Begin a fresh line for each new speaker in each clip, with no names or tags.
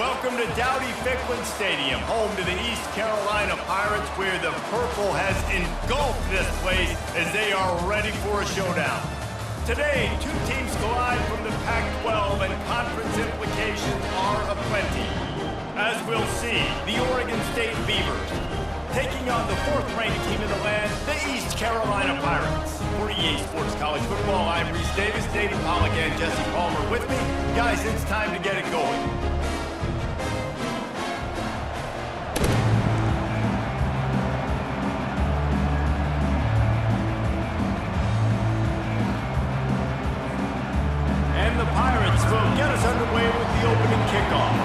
welcome to Dowdy-Ficklin Stadium, home to the East Carolina Pirates, where the purple has engulfed this place as they are ready for a showdown. Today, two teams collide from the Pac-12, and conference implications are aplenty. As we'll see, the Oregon State Beavers taking on the fourth-ranked team in the land, the East Carolina Pirates. For EA Sports College Football, I'm Reese Davis, David Pollock, and Jesse Palmer with me. Guys, it's time to get it going. And the Pirates will get us underway with the opening kickoff.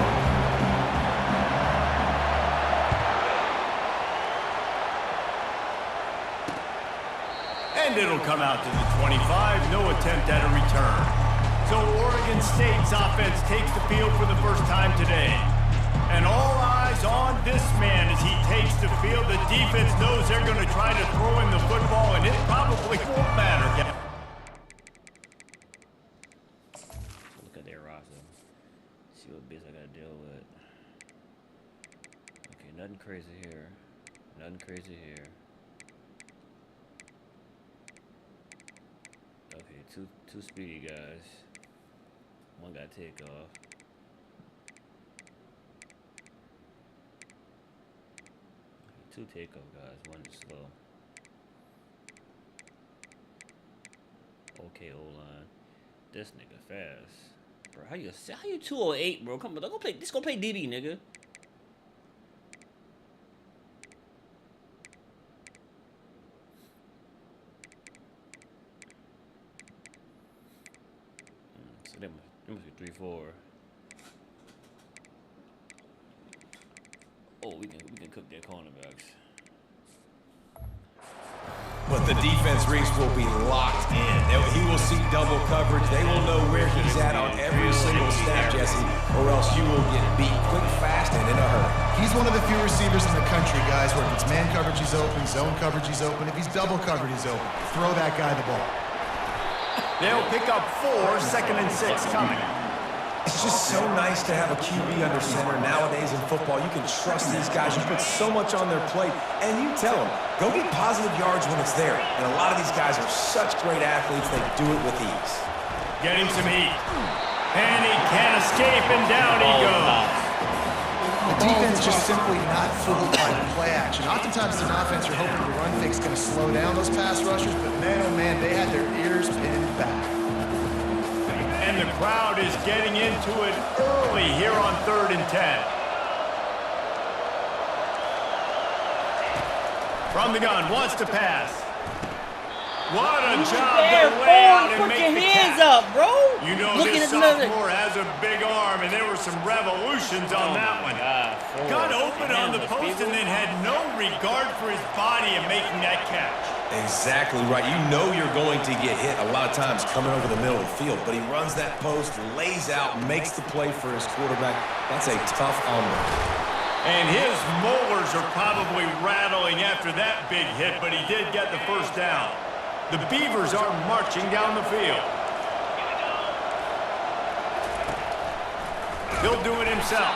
And it'll come out to the 25, no attempt at a return. So Oregon State's offense takes the field for the first time today. And all eyes on this man as he takes the field. The defense knows they're going to try to throw him the football, and it probably won't matter.
Look at their roster. See what biz I got to deal with. Okay, nothing crazy here. Nothing crazy here. Okay, two speedy guys. One got to take off. Okay, two takeoff guys. One is slow. Okay, O-line. This nigga fast. Bro, how you 208, bro? Come on, let's go play DB, nigga. There must be 3-4. Oh, we can cook their cornerbacks.
But the defense, Reese, will be locked in. He will see double coverage. They will know where he's at on every single snap, Jesse, or else you will get beat quick, fast, and in a hurry.
He's one of the few receivers in the country, guys, where if it's man coverage, he's open, zone coverage, he's open. If he's double covered, he's open. Throw that guy the ball.
They'll pick up 4, 2nd and 6 coming.
It's just so nice to have a QB under center nowadays in football. You can trust these guys. You put so much on their plate, and you tell them, go get positive yards when it's there. And a lot of these guys are such great athletes, they do it with ease.
Getting some heat. And he can't escape, and down he goes.
The defense just simply not fooled by the play action. Oftentimes as an offense, you're hoping the run fake is going to slow down those pass rushers, but man, oh man, they had their ears pinned back.
And the crowd is getting into it early here on 3rd and 10. From the gun, wants to pass. What a job to lay out and make the catch.
Put your hands up, bro.
You know this sophomore has a big arm, and there were some revolutions on that one. Got open on the post and then had no regard for his body in making that catch.
Exactly right. You know you're going to get hit a lot of times coming over the middle of the field, but he runs that post, lays out, makes the play for his quarterback. That's a tough armor.
And his molars are probably rattling after that big hit, but he did get the first down. The Beavers are marching down the field. He'll do it himself.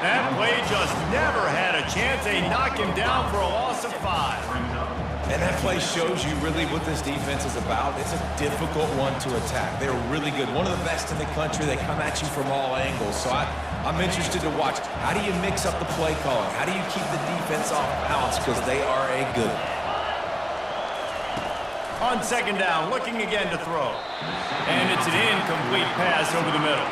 That play just never had a chance. They knock him down for a loss of 5.
And that play shows you really what this defense is about. It's a difficult one to attack. They're really good. One of the best in the country. They come at you from all angles. So I'm interested to watch. How do you mix up the play calling? How do you keep the defense off balance? Because they are a good one.
On 2nd down, looking again to throw. And it's an incomplete pass over the middle.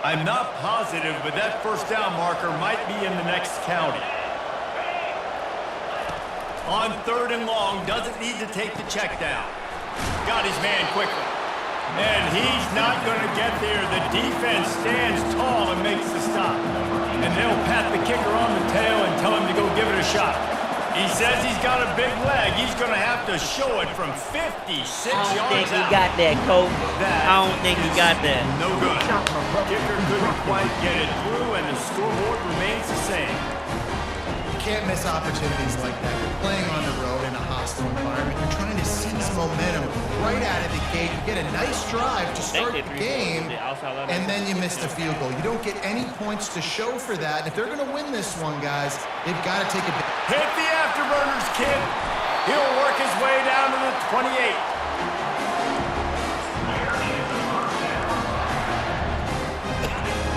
I'm not positive, but that first down marker might be in the next county. On 3rd and long, doesn't need to take the check down. Got his man quickly. And he's not going to get there. The defense stands tall and makes the stop. And they'll pat the kicker on the tail and tell him to go give it a shot. He says he's got a big leg. He's going to have to show it from 56 yards out.
I don't think he got that, coach. I don't think he got that.
No good. Kicker couldn't quite get it through, and the scoreboard remains the same.
can't miss opportunities like that. You're playing on the road in a hostile environment. You're trying to seize momentum right out of the gate. You get a nice drive to start the game, and then you miss the field goal. You don't get any points to show for that. And if they're going to win this one, guys, they've got to take a bit.
Hit the afterburners, kid. He'll work his way down to the 28.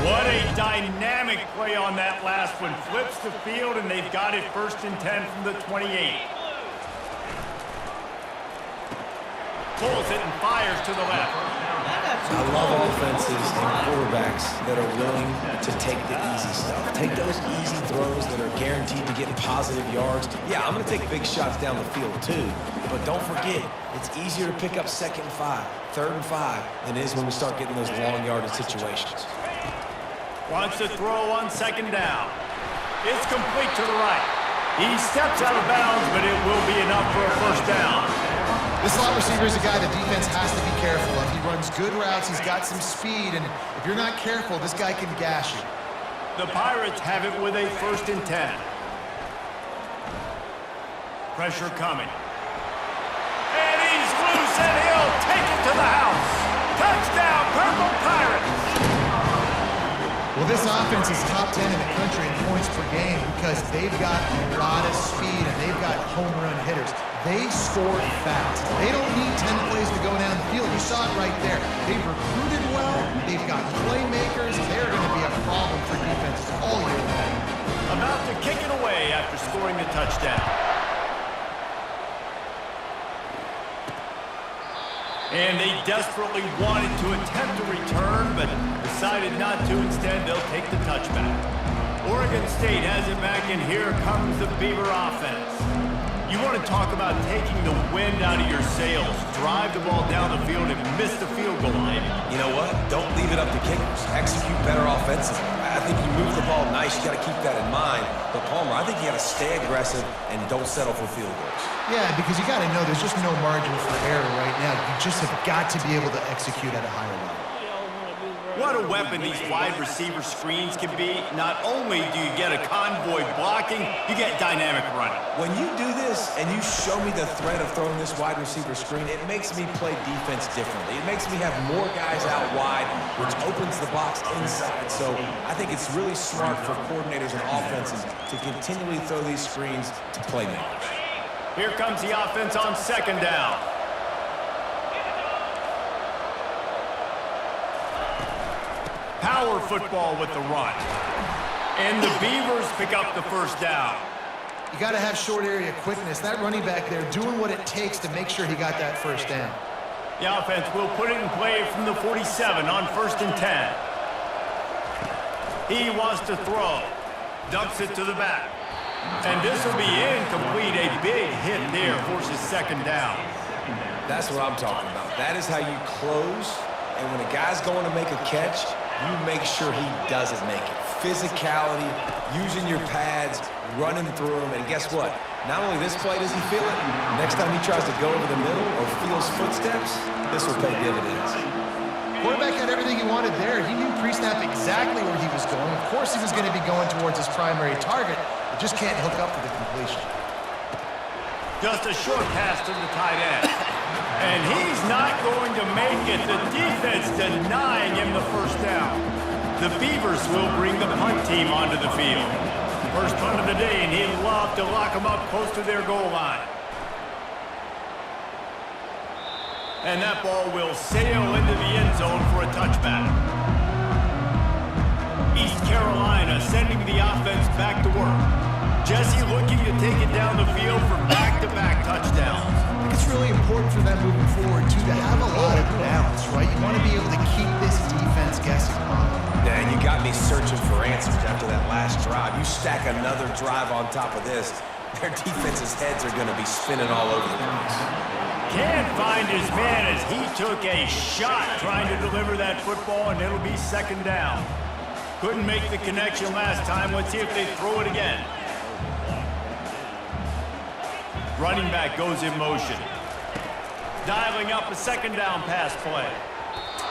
What a dynamic play on that last one. Flips the field, and they've got it 1st and 10 from the 28. Pulls it and fires to the left.
I love offenses and quarterbacks that are willing to take the easy stuff. Take those easy throws that are guaranteed to get positive yards. Yeah, I'm going to take big shots down the field too, but don't forget, it's easier to pick up 2nd and 5, 3rd and 5 than it is when we start getting those long yardage situations.
Wants to throw on 2nd down. It's complete to the right. He steps out of bounds, but it will be enough for a 1st down.
This slot receiver is a guy the defense has to be careful of. He runs good routes. He's got some speed, and if you're not careful, this guy can gash you.
The Pirates have it with a 1st and 10. Pressure coming. And he's loose, and he'll take it to the house. Touchdown, Purple Pirates!
Well, this offense is top 10 in the country in points per game because they've got a lot of speed and they've got home run hitters. They score fast. They don't need 10 plays to go down the field. You saw it right there. They've recruited well. They've got playmakers. They're going to be a problem for defenses all year long.
About to kick it away after scoring the touchdown. And they desperately wanted to attempt a return, but decided not to. Instead, they'll take the touchback. Oregon State has it back, and here comes the Beaver offense. You want to talk about taking the wind out of your sails. Drive the ball down the field and miss the field goal line.
You know what? Don't leave it up to kickers. Execute better offensively. I think you move the ball nice. You got to keep that in mind. But Palmer, I think you got to stay aggressive and don't settle for field goals.
Yeah, because you got to know there's just no margin for error right now. You just have got to be able to execute at a higher level.
What a weapon these wide receiver screens can be. Not only do you get a convoy blocking, you get dynamic running.
When you do this and you show me the threat of throwing this wide receiver screen, it makes me play defense differently. It makes me have more guys out wide, which opens the box inside. So I think it's really smart for coordinators and offenses to continually throw these screens to playmakers.
Here comes the offense on 2nd down. Power football with the run. And the Beavers pick up the 1st down.
You got to have short area quickness. That running back there doing what it takes to make sure he got that 1st down.
The offense will put it in play from the 47 on 1st and 10. He wants to throw. Dumps it to the back. And this will be incomplete. A big hit there forces 2nd down.
That's what I'm talking about. That is how you close. And when a guy's going to make a catch, you make sure he doesn't make it. Physicality, using your pads, running through them. And guess what? Not only this play does he feel it, next time he tries to go over the middle or feels footsteps, this will pay dividends.
Quarterback had everything he wanted there. He knew pre-snap exactly where he was going. Of course he was going to be going towards his primary target. He just can't hook up for the completion.
Just a short pass to the tight end. And he's not going to make it. The defense denying him the 1st down. The Beavers will bring the punt team onto the field. First punt of the day, and he'd love to lock them up close to their goal line. And that ball will sail into the end zone for a touchback. East Carolina sending the offense back to work. Jesse looking to take it down the field for back-to-back touchdowns.
I think it's really important for them moving forward, too, to have a lot of balance, right? You want to be able to keep this defense guessing.
Yeah, and you got me searching for answers after that last drive. You stack another drive on top of this, their defense's heads are going to be spinning all over the place.
Can't find his man as he took a shot trying to deliver that football, and it'll be 2nd down. Couldn't make the connection last time. Let's see if they throw it again. Running back goes in motion. Dialing up a 2nd down pass play.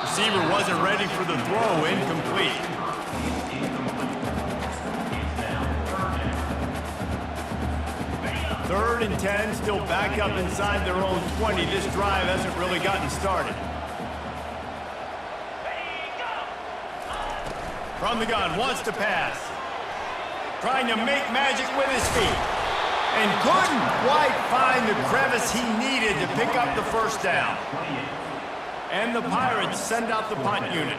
Receiver wasn't ready for the throw, incomplete. 3rd and 10, still back up inside their own 20. This drive hasn't really gotten started. From the gun, wants to pass. Trying to make magic with his feet. And couldn't quite find the crevice he needed to pick up the first down. And the Pirates send out the punt unit.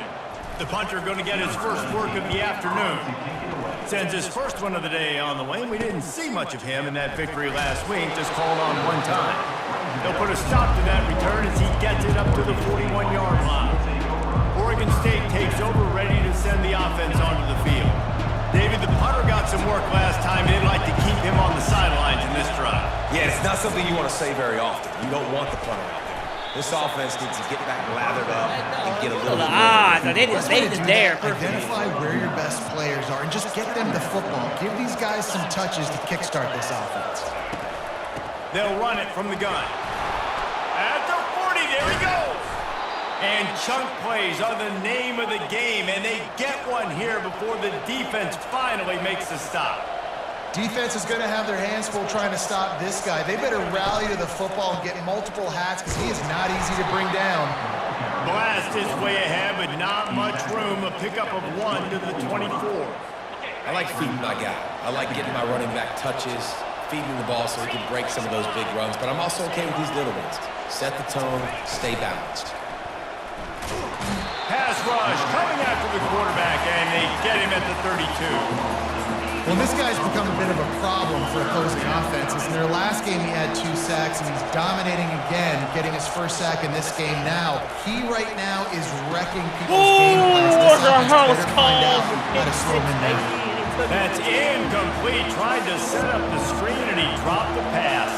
The punter going to get his first work of the afternoon. Sends his first one of the day on the way. We didn't see much of him in that victory last week, just called on one time. They'll put a stop to that return as he gets it up to the 41-yard line. Oregon State takes over, ready to send the offense onto the field. David, the punter got some work last time. They'd like to keep him on the sidelines in this drive.
Yeah, it's not something you want to say very often. You don't want the punter out there. This offense needs to get back lathered up and get a little bit
they just there.
Identify where your best players are and just get them the football. Give these guys some touches to kickstart this offense.
They'll run it from the gun. At the 40, there he goes. And chunk plays are the name of the game, and they get one here before the defense finally makes the stop.
Defense is going to have their hands full trying to stop this guy. They better rally to the football and get multiple hats because he is not easy to bring down.
Blast his way ahead, but not much room. A pickup of 1 to the 24.
I like feeding my guy. I like getting my running back touches, feeding the ball so he can break some of those big runs, but I'm also okay with these little ones. Set the tone, stay balanced.
Pass rush coming after the quarterback, and they get him at the 32.
Well, this guy's become a bit of a problem for opposing offenses. In their last game, he had 2 sacks, and he's dominating again, getting his first sack in this game now. He right now is wrecking people's game plans. This offense better find out how to slow him down.
That's incomplete. Tried to set up the screen, and he dropped the pass.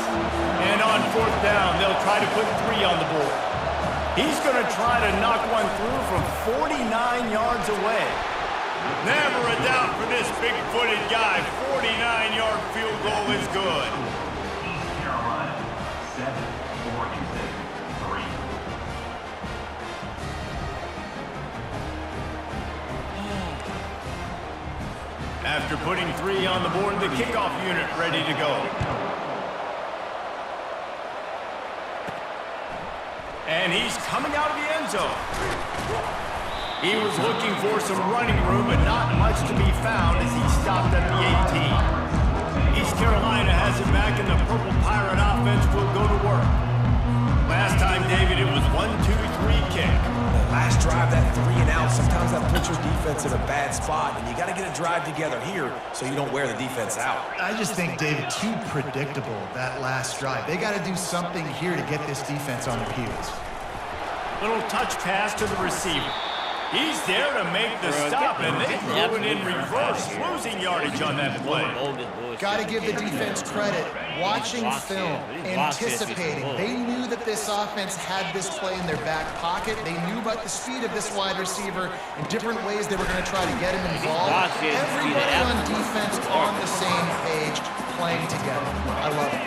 And on 4th down, they'll try to put 3 on the board. He's going to try to knock one through from 49 yards away. Never a doubt for this big-footed guy. 49-yard field goal is good.
East Carolina, 7, Oregon State, 3.
After putting 3 on the board, the kickoff unit ready to go. And he's coming out of the end zone. He was looking for some running room, but not much to be found as he stopped at the 18. East Carolina has it back, and the Purple Pirate offense will go to work. Last time, David, it was 1-2-3 kick.
Last drive, that 3 and out, sometimes that puts your defense in a bad spot, and you got to get a drive together here so you don't wear the defense out.
I just think, David, too predictable, that last drive. They got to do something here to get this defense on their heels.
Little touch pass to the receiver. He's there to make the stop, and they threw it in reverse, losing yardage on that play.
Got to give the defense credit. Watching film, anticipating. They knew that this offense had this play in their back pocket. They knew about the speed of this wide receiver and different ways they were going to try to get him involved. Everybody on defense on the same page, playing together. I love it.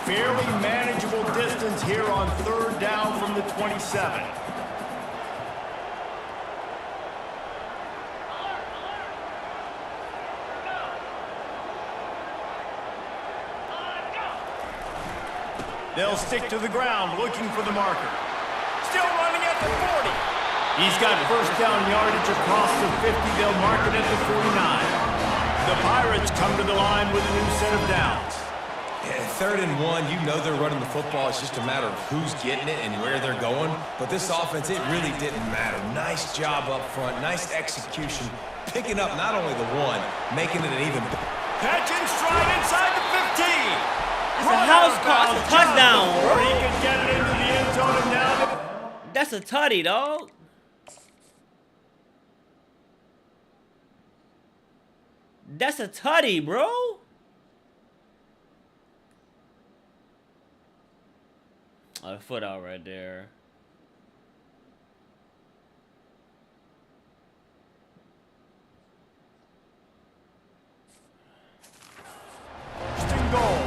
Fairly manageable distance here on 3rd down from the 27. They'll stick to the ground, looking for the marker. Still running at the 40. He's got first down yardage across the 50. They'll mark it at the 49. The Pirates come to the line with a new set of downs.
Yeah, 3rd and 1, you know they're running the football. It's just a matter of who's getting it and where they're going. But this offense, it really didn't matter. Nice job up front, nice execution, picking up not only the 1, making it an even...
Catch and stride inside the 15.
It's a house call. It's a touchdown, bro.
He can get it into the end zone and now.
That's a tutty, dog. That's a tutty, bro. A foot out right there.
First and goal.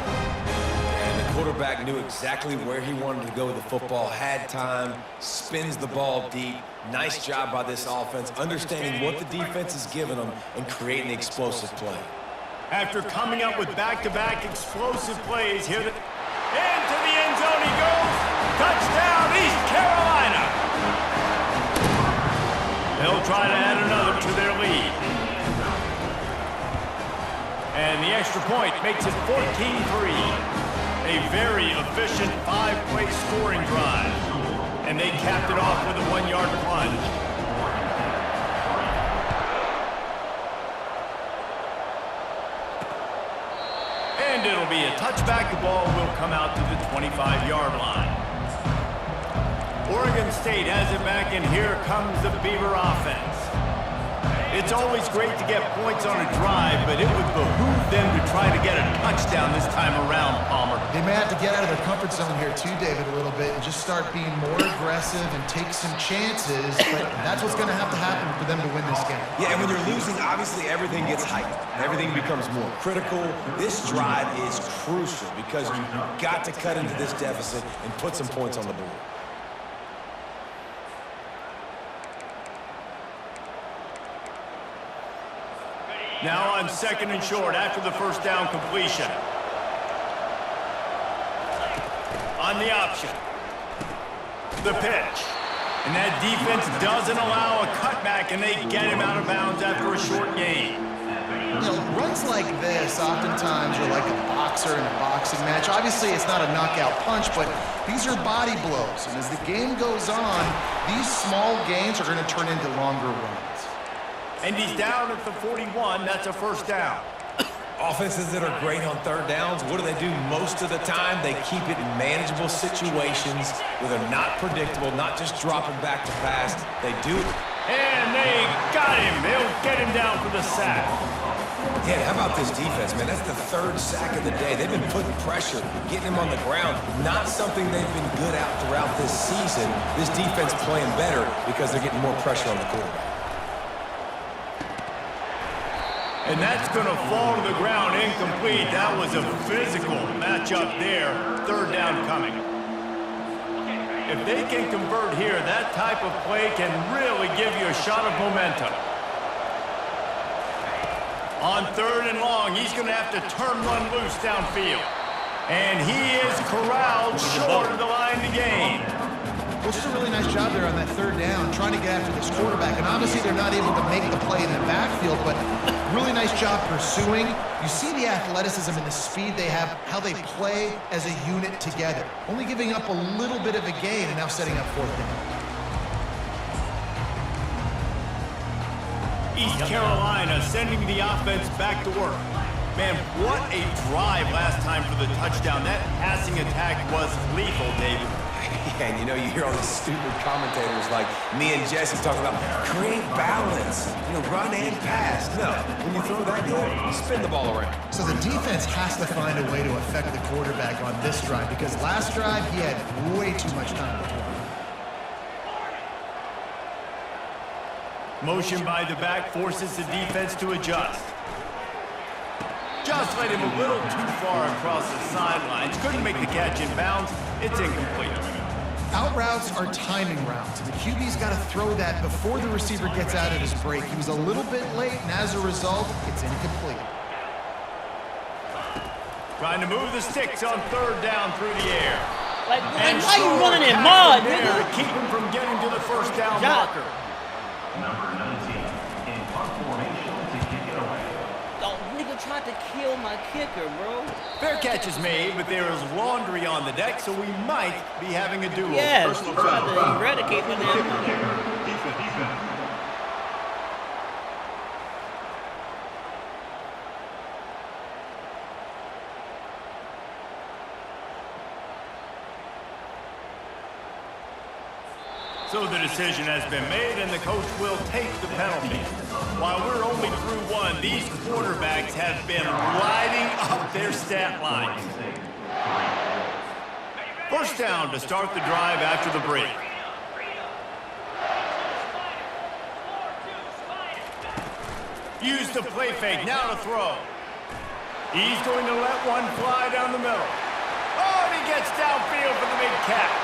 Quarterback knew exactly where he wanted to go with the football, had time, spins the ball deep. Nice job by this offense, understanding what the defense is giving them and creating the explosive play.
After coming up with back-to-back explosive plays, here into the end zone he goes. Touchdown, East Carolina. They'll try to add another to their lead. And the extra point makes it 14-3. A very efficient 5-play scoring drive. And they capped it off with a 1-yard plunge. And it'll be a touchback. The ball will come out to the 25-yard line. Oregon State has it back, and here comes the Beaver offense. It's always great to get points on a drive, but it would behoove them to try to get a touchdown this time around, Palmer.
They may have to get out of their comfort zone here too, David, a little bit and just start being more aggressive and take some chances, but that's what's going to have to happen for them to win this game.
Yeah, and when you're losing, obviously everything gets heightened. Everything becomes more critical. This drive is crucial because you've got to cut into this deficit and put some points on the board.
Now on 2nd and short after the first down completion. On the option. The pitch. And that defense doesn't allow a cutback, and they get him out of bounds after a short gain.
You know, runs like this oftentimes are like a boxer in a boxing match. Obviously, it's not a knockout punch, but these are body blows. And as the game goes on, these small gains are going to turn into longer runs.
And he's down at the 41. That's a first down.
Offenses that are great on third downs, what do most of the time? They keep it in manageable situations where they're not predictable, not just dropping back to pass. They do it.
And they got him. They'll get him down for the sack.
Yeah, how about this defense, man? That's the 3rd sack of the day. They've been putting pressure, getting him on the ground. Not something they've been good at throughout this season. This defense playing better because they're getting more pressure on the quarterback.
And that's going to fall to the ground incomplete. That was a physical matchup there. 3rd down coming. If they can convert here, that type of play can really give you a shot of momentum. On 3rd and long, he's going to have to turn one loose downfield. And he is corralled short of the line to gain.
Well, just a really nice job there on that 3rd down, trying to get after this quarterback. And obviously, they're not able to make the play in the backfield, but really nice job pursuing. You see the athleticism and the speed they have, how they play as a unit together. Only giving up a little bit of a gain and now setting up 4th down.
East Carolina sending the offense back to work. Man, what a drive last time for the touchdown. That passing attack was lethal, David.
Yeah, and you know, you hear all these stupid commentators like me and Jesse talking about create balance, run and pass. No, when you throw that good, spin the ball around.
So the defense has to find a way to affect the quarterback on this drive because last drive he had way too much time to throw.
Motion by the back forces the defense to adjust. Just let him a little too far across the sidelines. Couldn't make the catch in bounds. It's incomplete.
Out routes are timing routes, and the QB's got to throw that before the receiver gets out of his break. He was a little bit late, and as a result, it's incomplete.
Trying to move the sticks on 3rd down through the air.
Like why you running in mud,
nigga?
nigga?
To keep him from getting to the first down marker.
Number 19 in punt formation to kick it away.
Oh, nigga tried to kill my kicker, bro.
Fair catch is made, but there is laundry on the deck, so we might be having a duel.
Yes,
Personal
tried
foul.
to eradicate me there.
Defense.
So the decision has been made, and the coach will take the penalty. While we're only through one, these quarterbacks have been lighting up their stat lines. First down to start the drive after the break. Use the play fake, now to throw. He's going to let one fly down the middle. Oh, and he gets downfield for the big catch.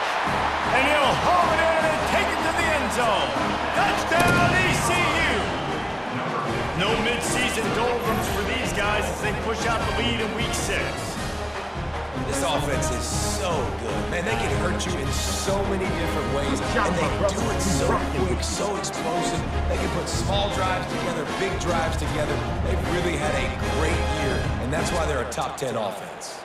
And he'll haul it in and take it to the end zone. Touchdown, ECU! No midseason doldrums for these these guys as they push out the lead in week 6.
This offense is so good. Man, they can hurt you in so many different ways, and they do it so quick, so explosive. They can put small drives together, big drives together. They've really had a great year, and that's why they're a top 10 offense.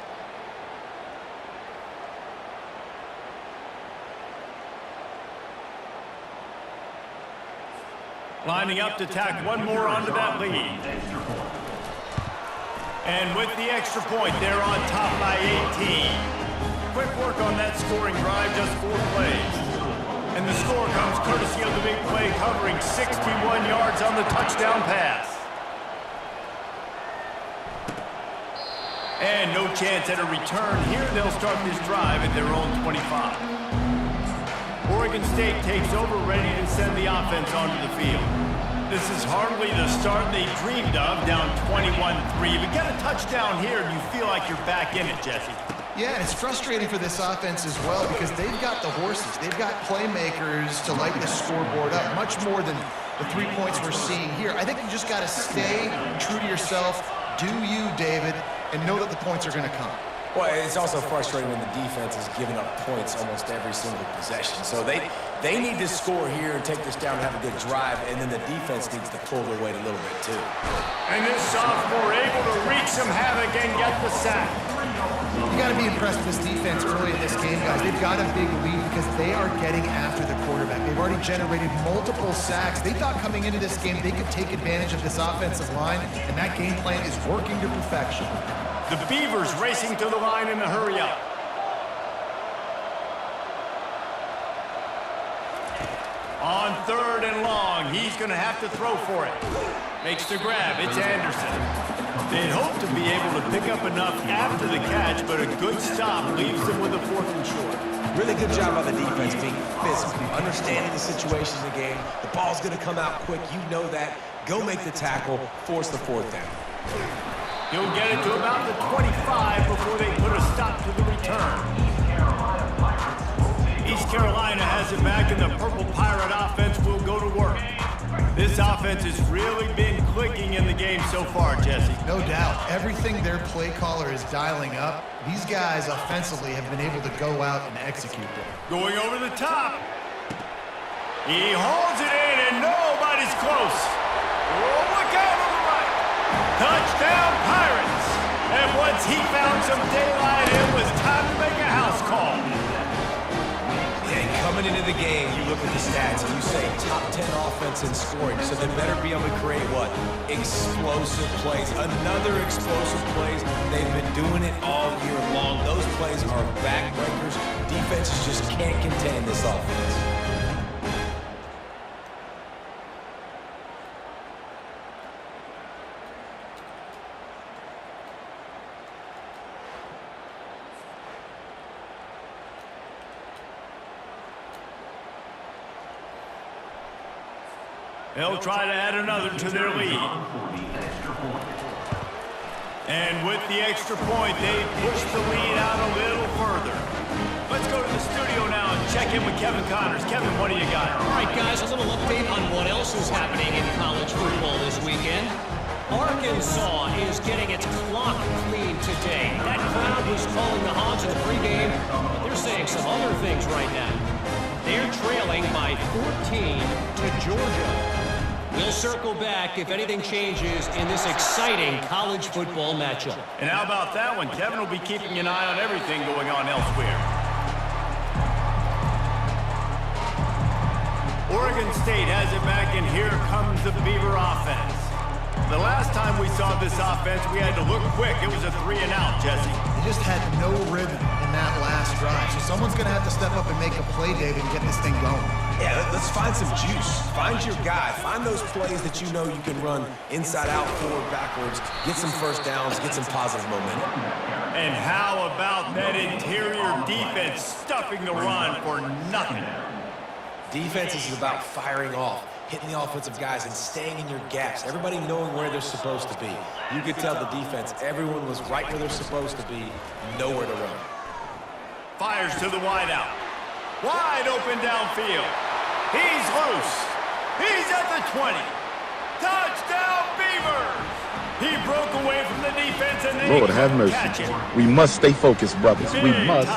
Lining up to tack one more onto that lead. And with the extra point, they're on top by 18. Quick work on that scoring drive, just 4 plays. And the score comes courtesy of the big play, covering 61 yards on the touchdown pass. And no chance at a return. Here they'll start this drive at their own 25. Oregon State takes over, ready to send the offense onto the field. This is hardly the start they dreamed of, down 21-3. But get a touchdown here, and you feel like you're back in it, Jesse.
Yeah, and it's frustrating for this offense as well because they've got the horses. They've got playmakers to light the scoreboard up, much more than the 3 points we're seeing here. I think you just got to stay true to yourself, do you, David, and know that the points are going to come.
Well, it's also frustrating when the defense is giving up points almost every single possession. So they need to score here and take this down and have a good drive, and then the defense needs to pull their weight a little bit too.
And this sophomore able to wreak some havoc and get the sack.
You got to be impressed with this defense early in this game, guys. They've got a big lead because they are getting after the quarterback. They've already generated multiple sacks. They thought coming into this game they could take advantage of this offensive line, and that game plan is working to perfection.
The Beavers racing to the line in a hurry-up. On 3rd and long, he's going to have to throw for it. Makes the grab. It's Anderson. They'd hope to be able to pick up enough after the catch, but a good stop leaves them with a 4th and short.
Really good job by the defense being physical, understanding the situation in the game. The ball's going to come out quick. You know that. Go make the tackle, force the 4th down.
He'll get it to about the 25 before they put a stop to the return. East Carolina has it back, and the Purple Pirate offense will go to work. This offense has really been clicking in the game so far, Jesse.
No doubt. Everything their play caller is dialing up, these guys offensively have been able to go out and execute them.
Going over the top. He holds it in, and nobody's close. Oh, look out on the right. Touchdown, Pirates. And once he found some daylight, it was time to make a house call.
Coming into the game, you look at the stats and you say top 10 offense in scoring, so they better be able to create what? Explosive plays. Another explosive plays. They've been doing it all year long. Those plays are backbreakers. Defenses just can't contain this offense.
They'll try to add another to their lead. And with the extra point, they push the lead out a little further. Let's go to the studio now and check in with Kevin Connors. Kevin, what do you got?
All right, guys, a little update on what else is happening in college football this weekend. Arkansas is getting its clock cleaned today. That crowd was calling the Hogs in the pregame, but they're saying some other things right now. They're trailing by 14 to Georgia. We'll circle back if anything changes in this exciting college football matchup.
And how about that one? Kevin will be keeping an eye on everything going on elsewhere. Oregon State has it back, and here comes the Beaver offense. The last time we saw this offense, we had to look quick. It was a 3-and-out, Jesse.
They just had no rhythm in that last drive. So someone's going to have to step up and make a play, David, and get this thing going.
Yeah, let's find some juice. Find your guy. Find those plays that you know you can run inside out, forward, backwards. Get some first downs. Get some positive momentum.
And how about that interior defense stuffing the run for nothing?
Defense is about firing off, hitting the offensive guys and staying in your gaps. Everybody knowing where they're supposed to be. You could tell the defense, everyone was right where they're supposed to be, nowhere to run.
Fires to the wideout. Wide open downfield. He's loose. He's at the 20. Touchdown, Beavers! He broke away the defense, and they
Lord have mercy.
catch it.
We must stay focused, brothers. We must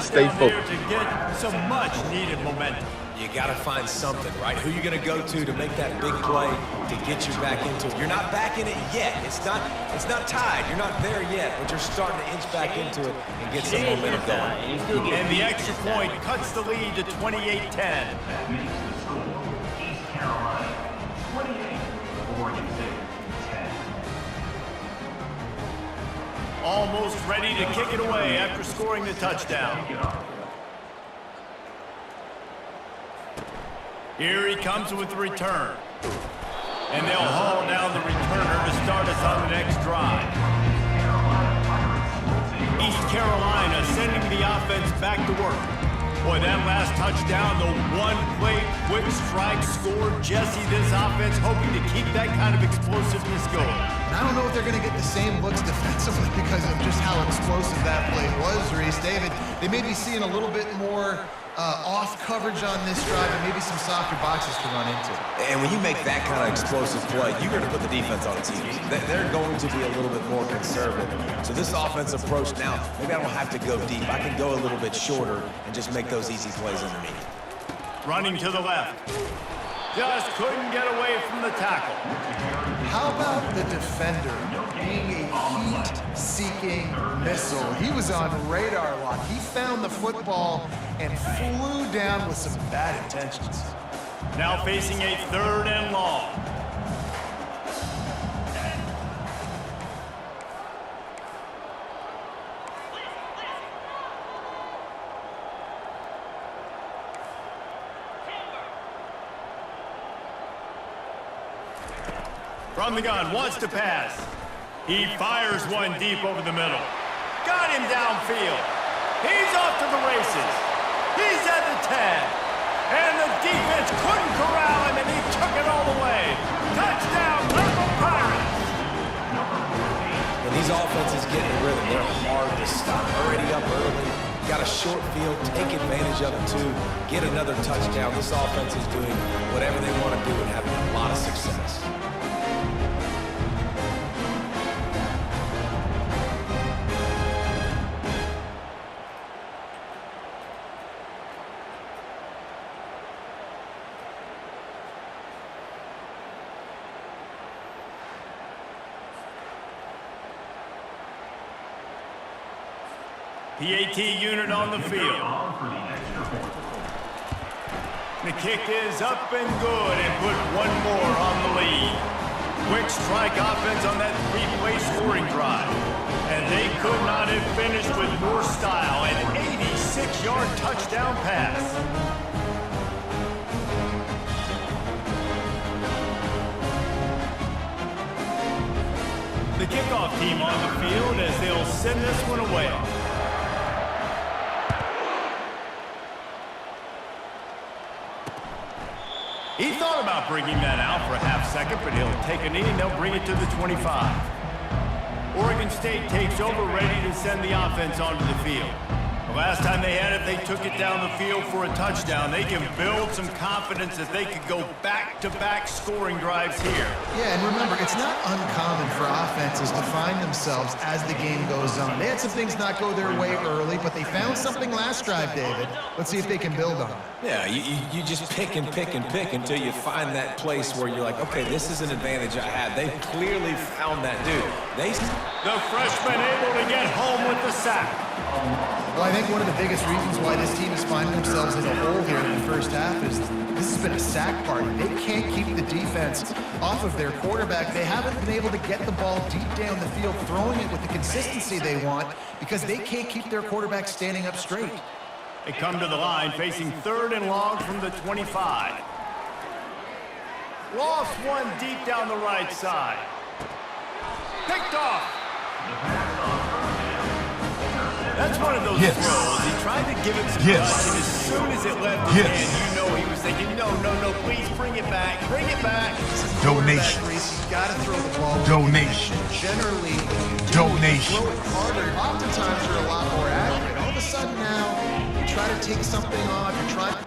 stay
Touchdown there
focused.
to get some much-needed momentum.
You got to find something, right? Who you going to go to make that big play to get you back into it? You're not back in it yet. It's not tied. You're not there yet, but you're starting to inch back into it and get some momentum going.
And the extra point cuts the lead to 28-10.
That makes the score East Carolina 28, Oregon State 10.
Almost ready to kick it away after scoring the touchdown. Here he comes with the return. And they'll haul down the returner to start us on the next drive. East Carolina sending the offense back to work. Boy, that last touchdown, the one-play quick strike score. Jesse, this offense hoping to keep that kind of explosiveness going.
And I don't know if they're going to get the same looks defensively because of just how explosive that play was, Reese. David, they may be seeing a little bit more off coverage on this drive and maybe some softer boxes to run into.
And when you make that kind of explosive play, you're going to put the defense on its heels. They're going to be a little bit more conservative. So this offense approach now, maybe I don't have to go deep. I can go a little bit shorter and just make those easy plays underneath.
Running to the left. Just couldn't get away from the tackle.
How about the defender being a heat-seeking missile? He was on radar lock. He found the football and flew down with some bad intentions.
Now facing a 3rd and long. From the gun, wants to pass. He fires one deep over the middle. Got him downfield. He's off to the races. He's at the 10. And the defense couldn't corral him, and he took it all the way. Touchdown, Purple Pirates.
When these offenses get in rhythm, they're hard to stop. Already up early, got a short field, take advantage of it too, get another touchdown. This offense is doing whatever they want to do and having a lot of success.
PAT unit on the field. The kick is up and good and put one more on the lead. Quick strike offense on that 3-play scoring drive. And they could not have finished with more style. An 86-yard touchdown pass. The kickoff team on the field as they'll send this one away. He thought about bringing that out for a half second, but he'll take a knee and they'll bring it to the 25. Oregon State takes over, ready to send the offense onto the field. The last time they had it, they took it down the field for a touchdown. They can build some confidence that they could go back-to-back scoring drives here.
Yeah, and remember, it's not uncommon for offenses to find themselves as the game goes on. They had some things not go their way early, but they found something last drive, David. Let's see if they can build on it.
Yeah, you just pick and pick and pick until you find that place where you're like, okay, this is an advantage I had. They clearly found that dude.
The freshman able to get home with the sack.
Well, I think one of the biggest reasons why this team is finding themselves in a hole here in the first half is this has been a sack party. They can't keep the defense off of their quarterback. They haven't been able to get the ball deep down the field, throwing it with the consistency they want because they can't keep their quarterback standing up straight.
They come to the line facing 3rd and long from the 25. Lost one deep down the right side. Picked off. That's one of those throws. He tried to give it some touch, and as soon as it left his hand, you know he was thinking, no, please bring it back. Bring it back.
Donation.
You got to throw the ball.
Donation.
Generally,
Donation.
throw it harder. Oftentimes, you're a lot more accurate. All of a sudden now, you try to take something off. You try.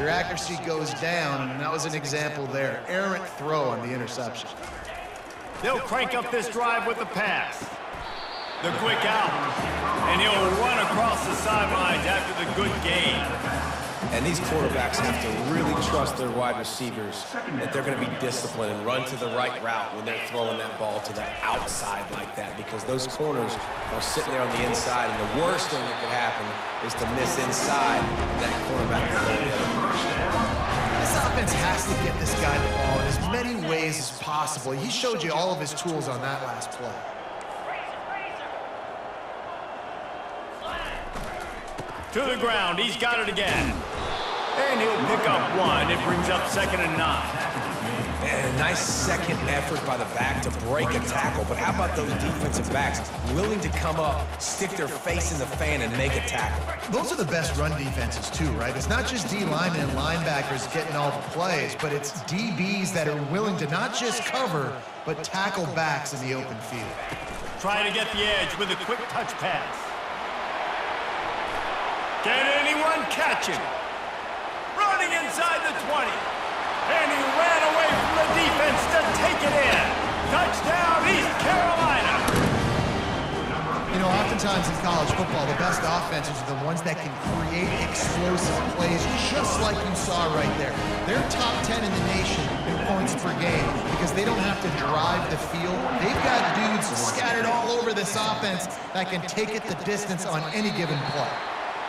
Your accuracy goes down, and that was an example there. Errant throw on the interception.
They'll crank up this drive with the pass. The quick out. And he'll run across the sidelines after the good gain.
And these quarterbacks have to really trust their wide receivers that they're going to be disciplined and run to the right route when they're throwing that ball to the outside like that, because those corners are sitting there on the inside, and the worst thing that could happen is to miss inside that quarterback.
This offense has to get this guy the ball in as many ways as possible. He showed you all of his tools on that last play.
To the ground, he's got it again. And he'll pick up one. It brings up 2nd and 9.
And a nice second effort by the back to break a tackle. But how about those defensive backs willing to come up, stick their face in the fan, and make a tackle?
Those are the best run defenses too, right? It's not just D linemen and linebackers getting all the plays, but it's DBs that are willing to not just cover, but tackle backs in the open field.
Trying to get the edge with a quick touch pass. Can anyone catch him? Running inside the 20. And he ran away from the defense to take it in. Touchdown, East Carolina.
You know, oftentimes in college football, the best offenses are the ones that can create explosive plays, just like you saw right there. They're top 10 in the nation in points per game because they don't have to drive the field. They've got dudes scattered all over this offense that can take it the distance on any given play.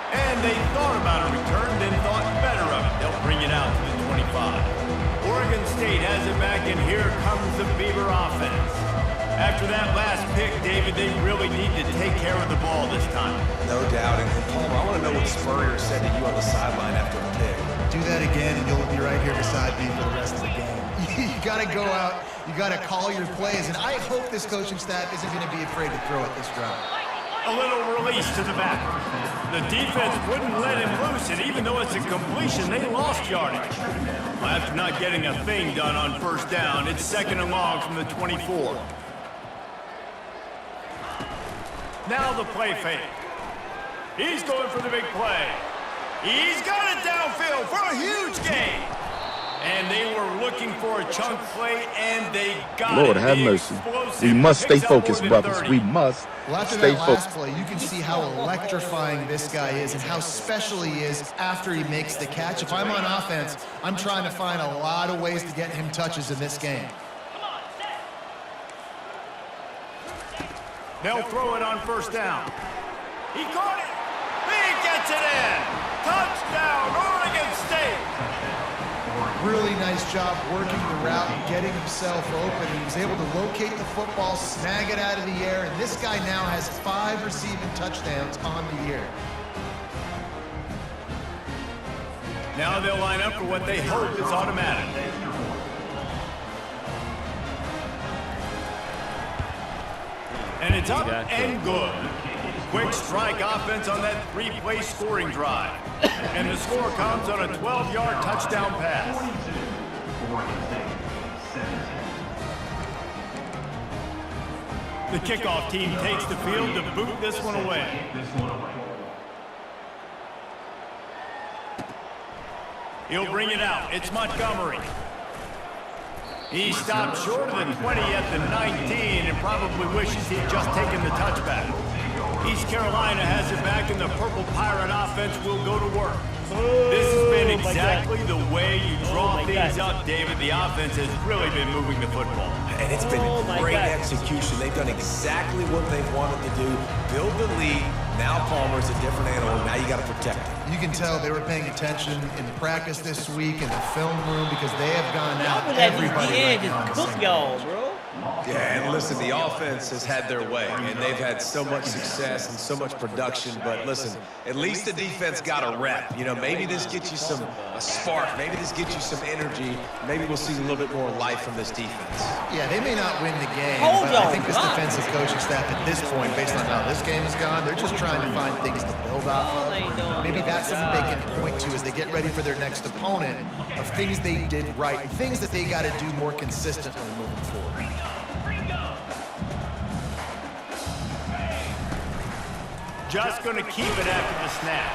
And they thought about a return, then thought better of it. They'll bring it out to the 25. Oregon State has it back, and here comes the Beaver offense. After that last pick, David, they really need to take care of the ball this time.
No doubt. And Palmer, I want to know what Spurrier said to you on the sideline after a pick.
Do that again, and you'll be right here beside me for the rest of the game. You got to go out. You got to call your plays, and I hope this coaching staff isn't going to be afraid to throw it this drive.
A little release to the back. The defense wouldn't let him loose, and even though it's a completion, they lost yardage. After not getting a thing done on 1st down, it's 2nd and long from the 24. Now the play fake. He's going for the big play. He's got it downfield for a huge gain. And they were looking for a chunk play, and they got it.
Lord have mercy. We must stay focused, brothers. We must
stay focused. Last play, you can see how electrifying this guy is and how special he is after he makes the catch. If I'm on offense, I'm trying to find a lot of ways to get him touches in this game.
They'll throw it on 1st down. He caught it. He gets it in. Touchdown, Oregon State.
Really nice job working the route and getting himself open. He was able to locate the football, snag it out of the air, and this guy now has 5 receiving touchdowns on the year.
Now they'll line up for what they hope is automatic. And it's up and good. Quick strike offense on that 3-play scoring drive. And the score comes on a 12-yard touchdown pass. The kickoff team takes the field to boot this one away. He'll bring it out. It's Montgomery. He stopped short of the 20 at the 19 and probably wishes he'd just taken the touchback. East Carolina has it back, and the Purple Pirate offense will go to work. This has been exactly the way you draw things up, David. The offense has really been moving the football.
And it's been great execution. They've done exactly what they've wanted to do. Build the lead. Now Palmer's a different animal. Now you got to protect it.
You can tell they were paying attention in practice this week in the film room because they have gone out. Everybody
just cook y'all, bro.
Yeah, and listen, the offense has had their way, and they've had so much success and so much production. But listen, at least the defense got a rep. You know, maybe this gets you a spark. Maybe this gets you some energy. Maybe we'll see a little bit more life from this defense.
Yeah, they may not win the game, but I think this defensive coaching staff at this point, based on how this game has gone, they're just trying to find things to build off of. Maybe that's something they can point to as they get ready for their next opponent of things they did right, things that they got to do more consistently moving forward.
Just going to keep it after the snap.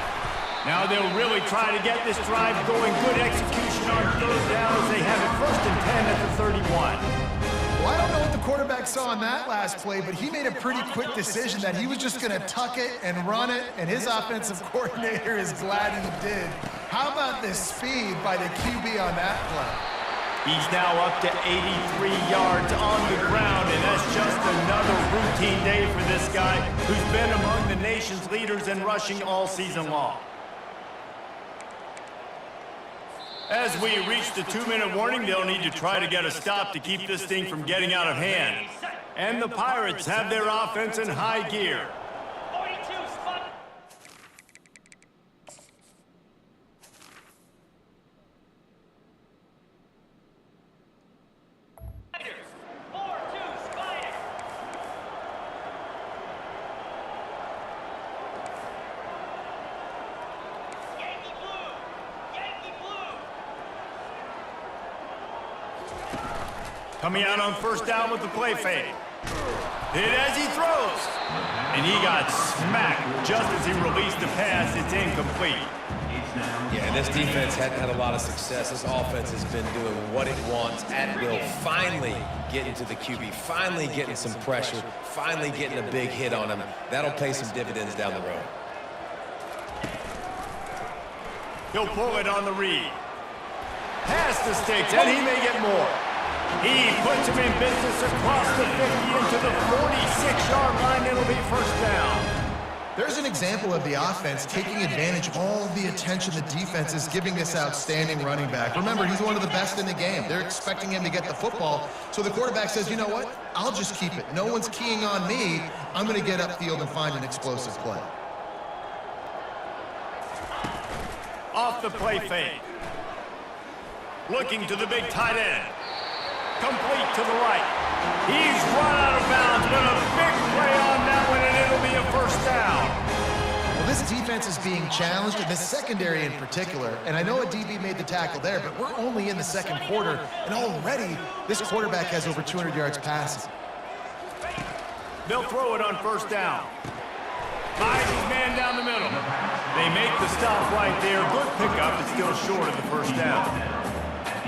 Now they'll really try to get this drive going. Good execution on third down as they have it 1st and 10 at the 31.
Well, I don't know what the quarterback saw on that last play, but he made a pretty quick decision that he was just going to tuck it and run it, and his offensive coordinator is glad he did. How about the speed by the QB on that play?
He's now up to 83 yards on the ground, and that's just another routine day for this guy who's been among the nation's leaders in rushing all season long. As we reach the 2-minute warning, they'll need to try to get a stop to keep this thing from getting out of hand. And the Pirates have their offense in high gear. Coming out on 1st down with the play fake. Hit as he throws. And he got smacked just as he released the pass. It's incomplete.
Yeah, this defense hadn't had a lot of success. This offense has been doing what it wants at will. Finally getting to the QB. Finally getting some pressure. Finally getting a big hit on him. That'll pay some dividends down the road.
He'll pull it on the read. Past the sticks, and he may get more. He puts him in business across the 50 into the 46-yard line. It'll be 1st down.
There's an example of the offense taking advantage of all the attention the defense is giving this outstanding running back. Remember, he's one of the best in the game. They're expecting him to get the football. So the quarterback says, you know what? I'll just keep it. No one's keying on me. I'm going to get upfield and find an explosive play.
Off the play fake. Looking to the big tight end. Complete to the right. He's run out of bounds, but a big play on that one, and it'll be a 1st down.
Well, this defense is being challenged, in the secondary in particular, and I know a DB made the tackle there, but we're only in the 2nd quarter, and already this quarterback has over 200 yards passing.
They'll throw it on 1st down. Finds his man down the middle. They make the stop right there. Good pickup, but still short of the 1st down.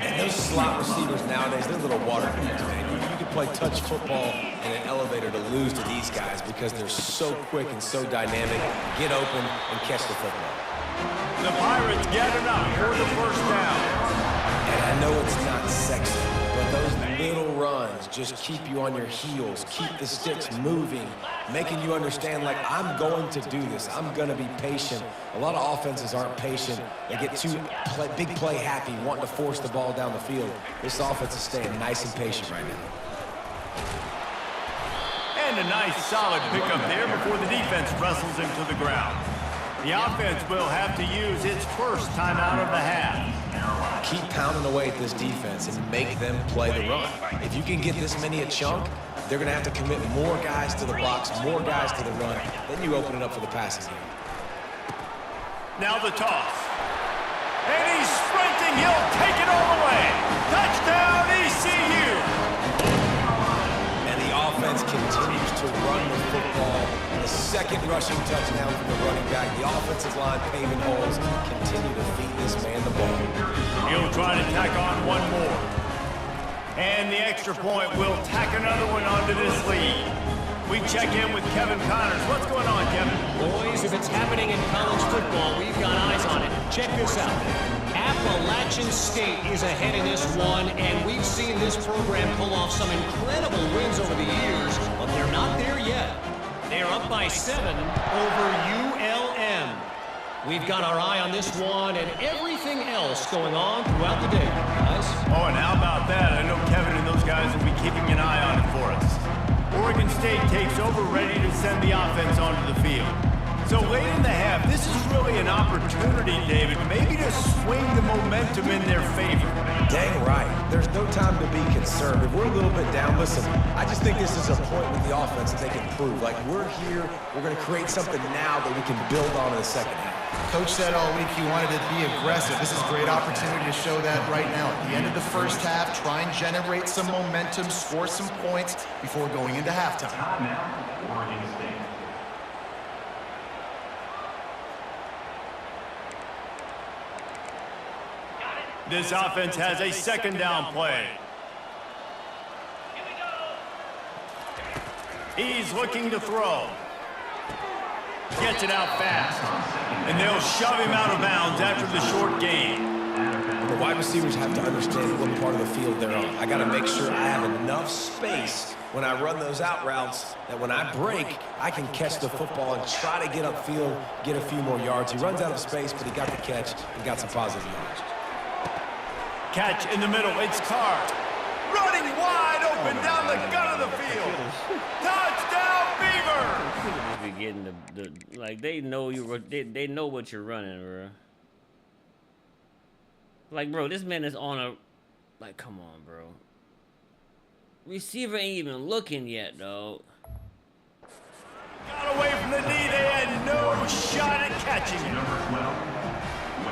And those slot receivers nowadays, they're little water cools, man. You can play touch football in an elevator to lose to these guys because they're so quick and so dynamic. Get open and catch the football.
The Pirates get enough for the 1st down.
And I know it's not sexy, but those little runs just keep you on your heels, keep the sticks moving, making you understand, like, I'm going to do this. I'm going to be patient. A lot of offenses aren't patient. They get too big play happy, wanting to force the ball down the field. This offense is staying nice and patient right now.
And a nice solid pickup there before the defense wrestles him to the ground. The offense will have to use its 1st timeout of the half.
Keep pounding away at this defense and make them play the run. If you can get this many a chunk, they're going to have to commit more guys to the blocks, more guys to the run. Then you open it up for the passing game.
Now the toss. And he's sprinting. He'll take it all the way. Touchdown, ECU.
And the offense continues to run the football. The 2nd rushing touchdown from the running back. The offensive line paving holes. Continue to feed this man the ball.
He'll try to tack on one more. And the extra point will tack another one onto this lead. We check in with Kevin Connors. What's going on, Kevin?
Boys, if it's happening in college football, we've got eyes on it. Check this out. Appalachian State is ahead in this one, and we've seen this program pull off some incredible wins over the years, but they're not there yet. They're up by 7 over ULM. We've got our eye on this one and everything else going on throughout the day, guys.
Oh, and how about that? I know Kevin and those guys will be keeping an eye on it for us. Oregon State takes over, ready to send the offense onto the field. So late in the half, this is really an opportunity, David, maybe to swing the momentum in their favor.
Dang right. There's no time to be concerned. If we're a little bit down, listen, I just think this is a point with the offense that they can prove. Like, we're here, we're going to create something now that we can build on in the 2nd half.
Coach said all week he wanted to be aggressive. This is a great opportunity to show that right now. At the end of the 1st half, try and generate some momentum, score some points before going into halftime.
Timeout, Oregon State.
This offense has a second down play. He's looking to throw. Gets it out fast. And they'll shove him out of bounds after the short gain.
The wide receivers have to understand what part of the field they're on. I got to make sure I have enough space when I run those out routes that when I break, I can catch the football and try to get upfield, get a few more yards. He runs out of space, but he got the catch and got some positive yards.
Catch in the middle. It's Carr. Running wide open down the gut of the field. Touchdown, Beavers!
Be getting the like they know they know what you're running, bro. Like, bro, this man is on a like, come on, bro. Receiver ain't even looking yet, though.
Got away from the knee. They had no shot at catching him.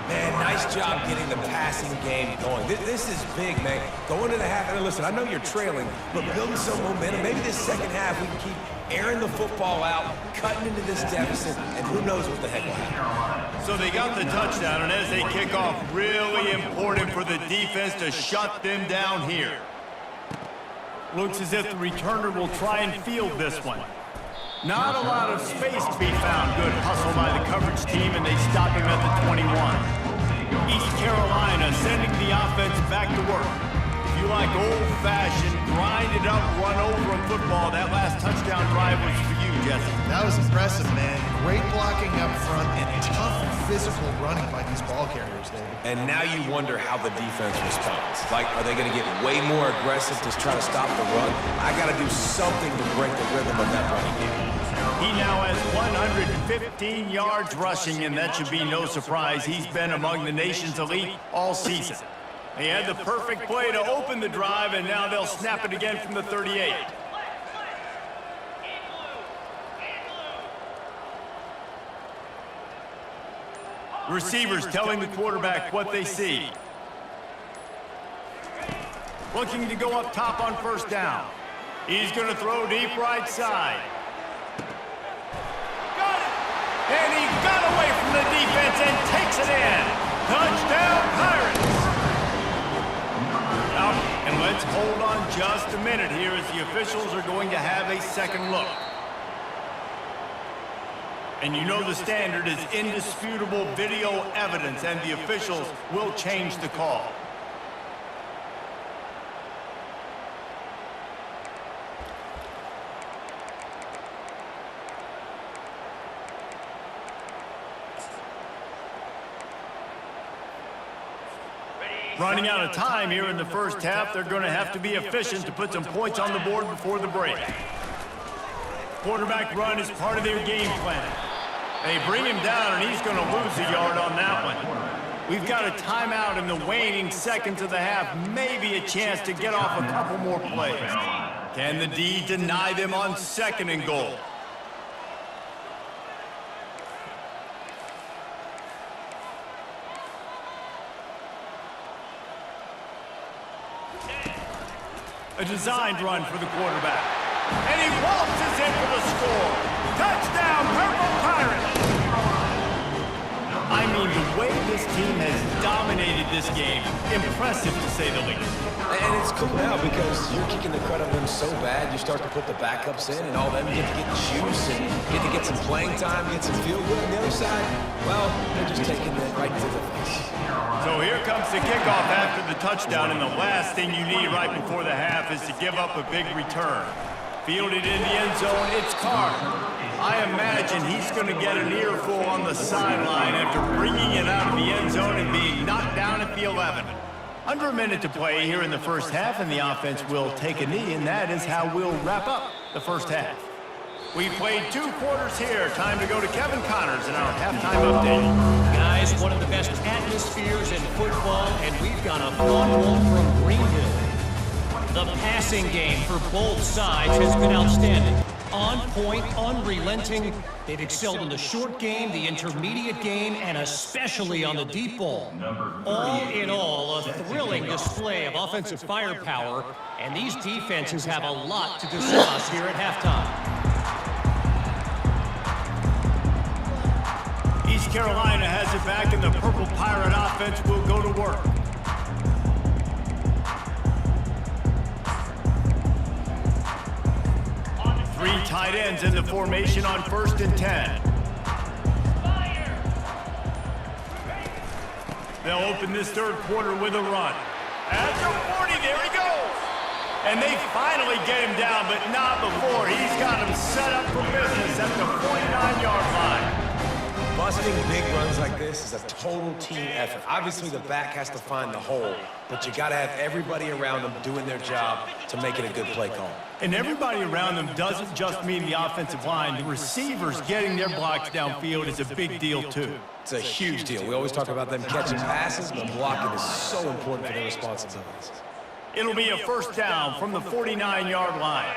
Man, nice job getting the passing game going. This is big, man. Going into the half, and listen, I know you're trailing, but building some momentum. Maybe this second half we can keep airing the football out, cutting into this deficit, and who knows what the heck will happen.
So they got the touchdown, and as they kick off, really important for the defense to shut them down here. Looks as if the returner will try and field this one. Not a lot of space to be found. Good hustle by the coverage team, and they stop him at the 21. East Carolina sending the offense back to work. If you like old-fashioned, grind-it-up, run-over a football, that last touchdown drive was for you, Jesse.
That was impressive, man. Great blocking up front and tough physical running by these ball carriers, David.
And now you wonder how the defense responds. Like, are they going to get way more aggressive to try to stop the run? I got to do something to break the rhythm of that running game.
He now has 115 yards rushing, and that should be no surprise. He's been among the nation's elite all season. He had the perfect play to open the drive, and now they'll snap it again from the 38. Receivers telling the quarterback what they see. Looking to go up top on first down. He's going to throw deep right side. Got it! And he got away from the defense and takes it in. Touchdown, Pirates! Now, and let's hold on just a minute here as the officials are going to have a second look. And you know the standard is indisputable video evidence, and the officials will change the call. Running out of time here in the first half, they're going to have to be efficient to put some points on the board before the break. Quarterback run is part of their game plan. They bring him down, and he's going to lose a yard on that one. We've got a timeout in the waning seconds of the half, maybe a chance to get off a couple more plays. Can the D deny them on second and goal? A designed run for the quarterback. And he waltzes in for the score. Touchdown, Purple Pirates! I mean, the way this team has dominated this game, impressive to say the least.
And it's cool now because you're kicking the crud out of them so bad, you start to put the backups in, and all of them get to get juice and get to get some playing time, get some feel good on the other side. Well, they're just taking it right to the face.
So here comes the kickoff after the touchdown, and the last thing you need right before the half is to give up a big return. Fielded in the end zone, it's Carr. I imagine he's going to get an earful on the sideline after bringing it out of the end zone and being knocked down at the 11. Under a minute to play here in the first half, and the offense will take a knee, and that is how we'll wrap up the first half. We've played 2 quarters here. Time to go to Kevin Connors in our halftime update.
Guys, one of the best atmospheres in football, and we've got a fun one from Greenville. The passing game for both sides has been outstanding. On point, unrelenting. They've excelled in the short game, the intermediate game, and especially on the deep ball. All in all, a thrilling display of offensive firepower, and these defenses have a lot to discuss here at halftime.
East Carolina has it back, and the Purple Pirate offense will go to work. Three tight ends in the formation on 1st and 10. They'll open this third quarter with a run. At the 40, there he goes. And they finally get him down, but not before. He's got him set up for business at the 49-yard line.
Busting big runs like this is a total team effort. Obviously, the back has to find the hole, but you got to have everybody around them doing their job to make it a good play call.
And everybody around them doesn't just mean the offensive line. The receivers getting their blocks downfield is a big deal, too.
It's a huge deal. We always talk about them catching passes, but blocking is so important for their responsibilities.
It'll be a first down from the 49-yard line.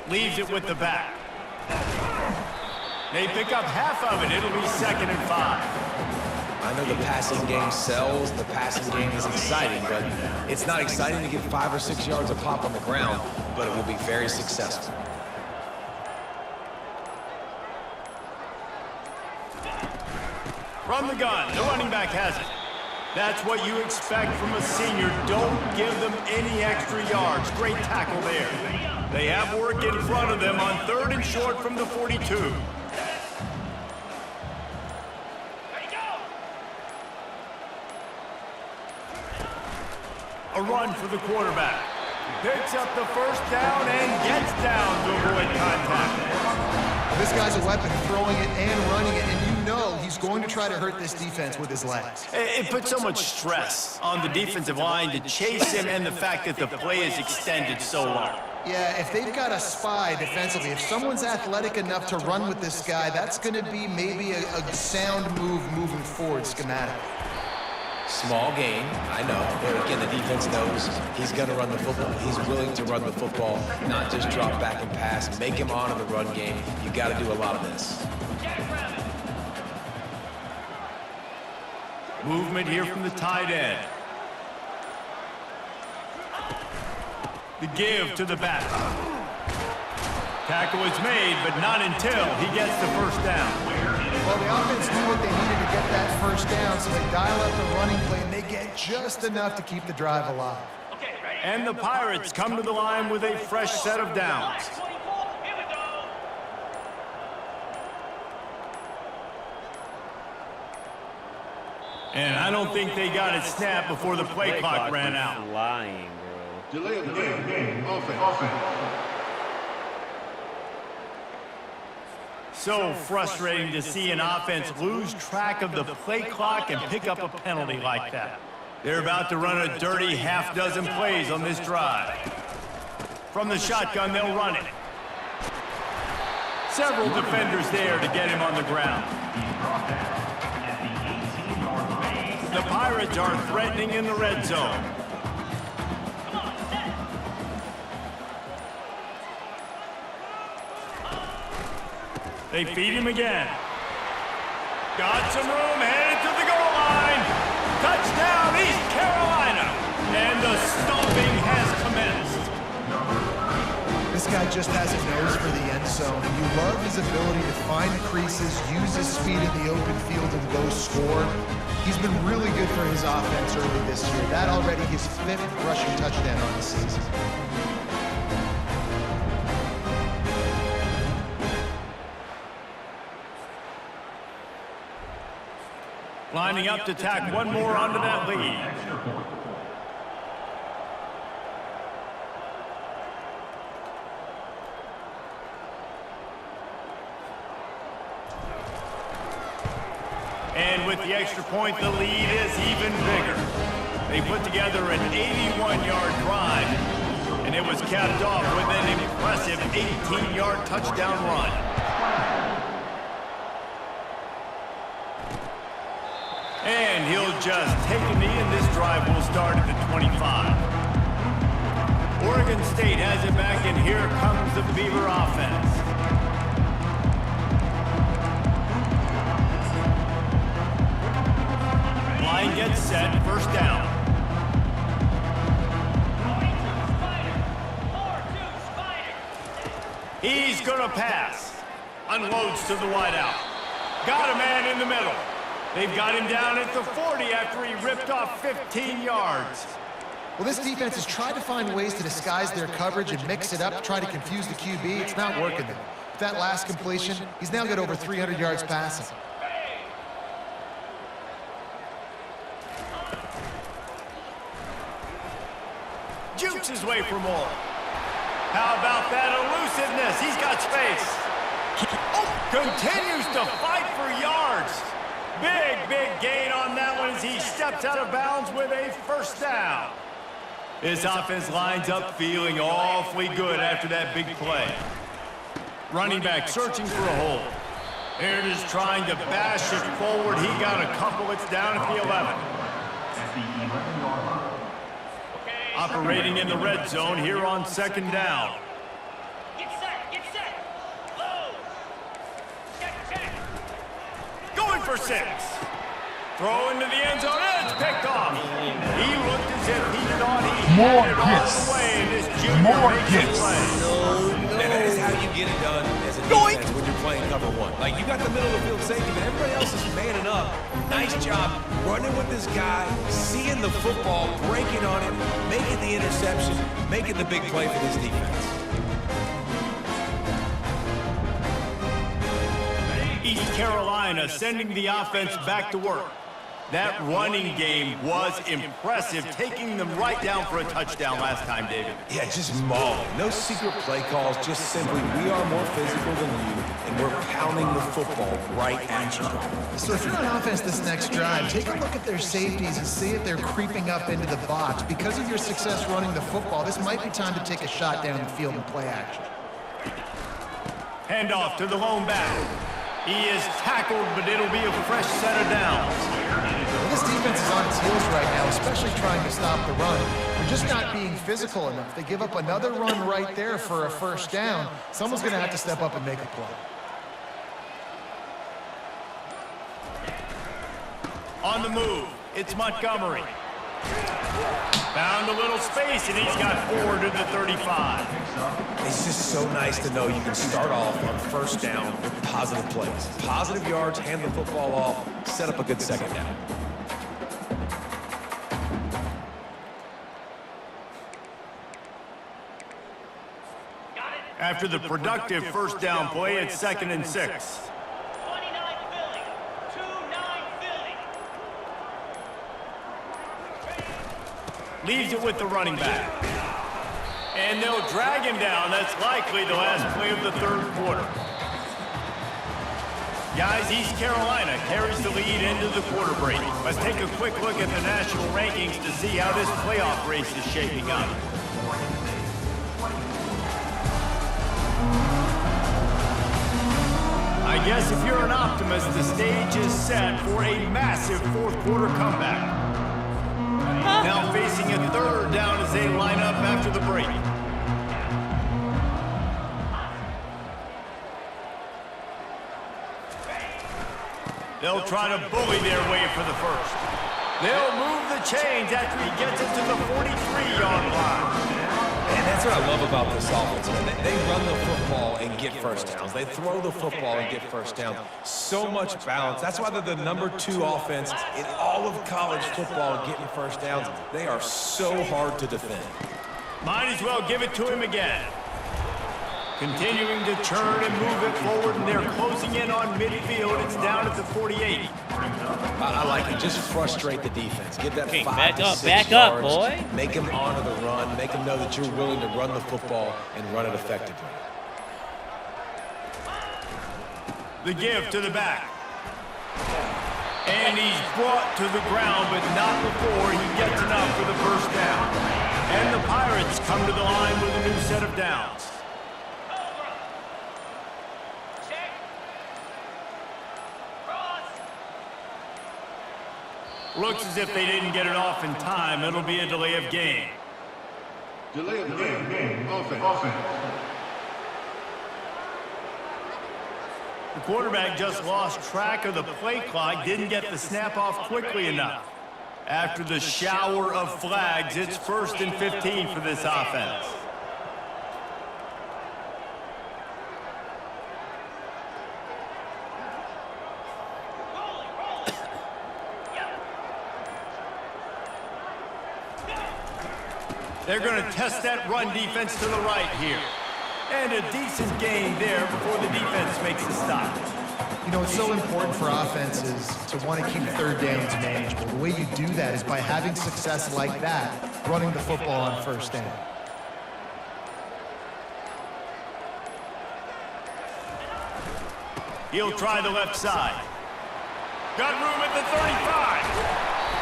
Leaves it with the back. They pick up half of it. It'll be 2nd and 5.
I know the passing game sells, the passing game is exciting, but it's not exciting to get 5 or 6 yards a pop on the ground, but it will be very successful.
From the gun, the running back has it. That's what you expect from a senior. Don't give them any extra yards. Great tackle there. They have work in front of them on 3rd and short from the 42. A run for the quarterback. Picks up the first down and gets down to avoid contact.
This guy's a weapon, throwing it and running it, and you know he's going to try to hurt this defense with his legs.
It puts so much stress on the defensive line to chase him and the fact that the play is extended so long.
Yeah, if they've got a spy defensively, if someone's athletic enough to run with this guy, that's going to be maybe a sound move moving forward schematically.
Small gain, I know, but again, the defense knows he's going to run the football. He's willing to run the football, not just drop back and pass, make him honor the run game. You got to do a lot of this.
Movement here from the tight end. The give to the back. Tackle is made, but not until he gets the first down.
Well, the offense knew what they needed to get that first down, so they dial up the running play, and they get just enough to keep the drive alive.
And the Pirates come to the line with a fresh set of downs. And I don't think they got it snapped before the play clock ran out.
Flying, bro.
Delay of the game. Offense.
So frustrating to see an offense lose track of the play clock and pick up a penalty like that. They're about to run a dirty half-dozen plays on this drive. From the shotgun, they'll run it. Several defenders there to get him on the ground. The Pirates are threatening in the red zone. They feed him again. Got some room, headed to the goal line. Touchdown, East Carolina. And the stomping has commenced.
This guy just has a nose for the end zone, and you love his ability to find creases, use his speed in the open field, and go score. He's been really good for his offense early this year. That already his 5th rushing touchdown on the season.
Lining up to tack one more onto that lead. And with the extra point, the lead is even bigger. They put together an 81-yard drive, and it was capped off with an impressive 18-yard touchdown run. And he'll just take a knee, and this drive will start at the 25. Oregon State has it back, and here comes the Beaver offense. Line gets set, first down. He's gonna pass. Unloads to the wideout. Got a man in the middle. They've got him down at the 40 after he ripped off 15 yards.
Well, this defense has tried to find ways to disguise their coverage and mix it up, try to confuse the QB. It's not working there. With that last completion, he's now got over 300 yards passing.
Jukes his way for more. How about that elusiveness? He's got space. Oh, continues to fight for yards. Big gain on that one as he steps out of bounds with a first down. This offense lines up feeling awfully good after that big play. Running back searching for a hole. Here it is trying to bash it forward. He got a couple. It's down at the 11. Operating in the red zone here on second down.
Get set. Low. Check.
Going for 6. Throw into the end zone, and it's picked off. He looked as if he thought he had it all the way, and this junior makes a play.
And that is how you get it done as a defense when you're playing cover 1. Like, you got the middle of the field safety, but everybody else is manning up. Nice job running with this guy, seeing the football, breaking on it, making the interception, making the big play for this defense.
East Carolina sending the offense back to work. That running game was impressive, taking them right down for a touchdown last time, David.
Yeah, just mauling. No secret play calls, just simply, we are more physical than you, and we're pounding the football right at you.
So if you're on offense this next drive, take a look at their safeties and see if they're creeping up into the box. Because of your success running the football, this might be time to take a shot down the field and play action.
Handoff to the lone back. He is tackled, but it'll be a fresh set of downs.
Well, this defense is on its heels right now, especially trying to stop the run. They're just not being physical enough. They give up another run right there for a first down. Someone's going to have to step up and make a play.
On the move, it's Montgomery. Found a little space, and he's got 4 to the 35.
It's just so nice to know you can start off on first down with positive plays. Positive yards, hand the football off, set up a good second down.
After the productive first down play, it's 2nd and 6. Leaves it with the running back. And they'll drag him down. That's likely the last play of the third quarter. Guys, East Carolina carries the lead into the quarter break. Let's take a quick look at the national rankings to see how this playoff race is shaping up. I guess if you're an optimist, the stage is set for a massive fourth quarter comeback. Now facing a third down as they line up after the break. They'll try to bully their way for the first. They'll move the chains after he gets it to the 43-yard line.
And that's what I love about this offense. They run the football and get first downs. They throw the football and get first downs. So much balance. That's why they're the #2 offense in all of college football and getting first downs. They are so hard to defend.
Might as well give it to him again. Continuing to turn and move it forward, and they're closing in on midfield. It's down at the 48.
I like it. Just frustrate the defense. Give that 5 to 6
back
yards.
up, boy.
Make them honor the run. Make them know that you're willing to run the football and run it effectively.
The give to the back. And he's brought to the ground, but not before he gets enough for the first down. And the Pirates come to the line with a new set of downs. Looks as if they didn't get it off in time. It'll be a delay of game.
Delay of game. Offense.
The quarterback just lost track of the play clock, didn't get the snap off quickly enough. After the shower of flags, it's 1st and 15 for this offense. They're going to test that run defense to the right here. And a decent gain there before the defense makes a stop.
You know, it's so important for offenses to want to keep third downs manageable. The way you do that is by having success like that, running the football on first down.
He'll try the left side. Got room at the 35.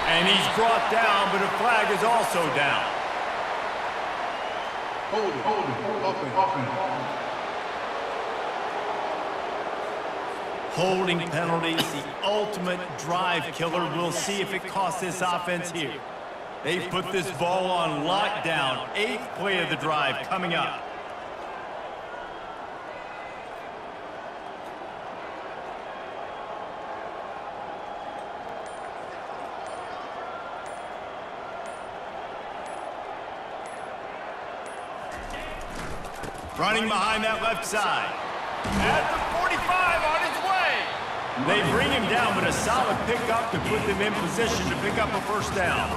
And he's brought down, but a flag is also down.
Hold it, offense.
Holding penalties, the ultimate drive killer. We'll see if it costs this offense here. They've put this ball on lockdown. 8th play of the drive coming up. Running behind that left side. At the 45 on his way. They bring him down, but a solid pickup to put them in position to pick up a first down.